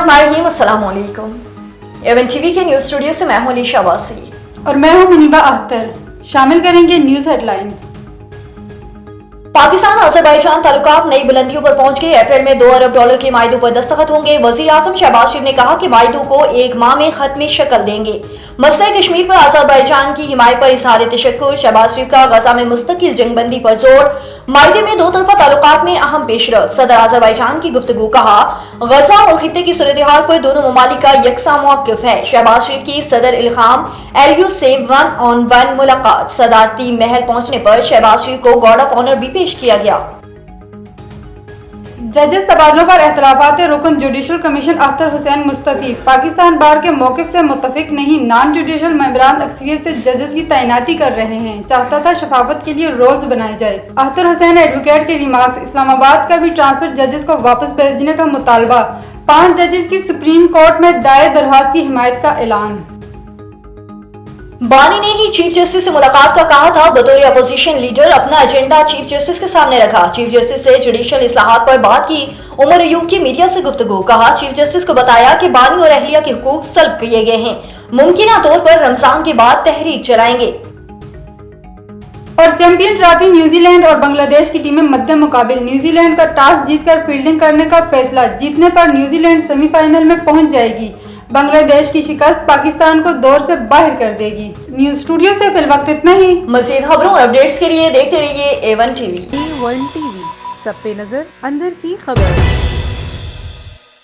बिस्मिल्लाहिर्रहमानिर्रहीम, अस्सलाम वालेकुम। एवन टीवी के न्यूज स्टूडियो से मैं हूं अलीशा वासी और मैं हूं मुनीबा अख्तर। शामिल करेंगे न्यूज हेडलाइंस। पाकिस्तान अजरबैजान ताल्लुकात नई बुलंदियों पर पहुंच गए। अप्रैल में $2 अरब के माहिदों पर दस्तखत होंगे। वजीर आजम शहबाज शरीफ ने कहा कि माहिदों को एक माह में खत्मी शक्ल देंगे। मसला कश्मीर पर अजरबैजान की हिमायत पर इजहार तशक्कुर। शहबाज शरीफ का गजा में मुस्तकिल जंगबंदी पर जोर। माहिदे में दो तरफा ताल्लुकात में अहम पेशरफ। सदर अजरबैजान की गुफ्तगू। कहा गजा और खित्ते की सूरत-ए-हाल पर दोनों ममालिक का यकसा मौक़िफ़ है। शहबाज शरीफ की सदर इल्हाम एलियो से 1-on-1 मुलाकात। सदारती महल पहुंचने पर शहबाज शरीफ को गार्ड ऑफ ऑनर भी पेश किया गया। जजेस तबादलों पर एख्तलाफात रुकन जुडिशल कमीशन अख्तर हुसैन मुस्तफी। पाकिस्तान बार के मौक़िफ़ से मुत्तफिक नहीं, नॉन जुडिशल मेंबरान अक्सरियत से जजेस की तैनाती कर रहे हैं। चाहता था शफाफत के लिए रोल्स बनाए जाए। अख्तर हुसैन एडवोकेट के रिमार्क्स। इस्लामाबाद का भी ट्रांसफर जजेस को वापस भेजने का मुतालबा। 5 जजेस की सुप्रीम कोर्ट में दायर दरख्वास्त की हिमायत का ऐलान। बानी ने ही चीफ जस्टिस से मुलाकात का कहा था। बतौर अपोजिशन लीडर अपना एजेंडा चीफ जस्टिस के सामने रखा। चीफ जस्टिस से जुडिशल इस्लाहात पर बात की। उमर अयूब की मीडिया से गुफ्तगू। कहा चीफ जस्टिस को बताया कि बानी और अहलिया के हुकूक सल्ब किए गए हैं। मुमकिन तौर पर रमजान के बाद तहरीक चलाएंगे। और चैंपियन ट्रॉफी न्यूजीलैंड और बांग्लादेश की टीमें मद्दे मुकाबिल। न्यूजीलैंड का टॉस जीतकर फील्डिंग करने का फैसला। जीतने पर न्यूजीलैंड सेमीफाइनल में पहुंच जाएगी। बांग्लादेश की शिकस्त पाकिस्तान को दौर से बाहर कर देगी। न्यूज स्टूडियो से फिल वक्त इतना ही। मज़ीद खबरों और अपडेट्स के लिए देखते रहिए A1 टीवी। A1 टीवी, सब पे नजर, अंदर की खबर।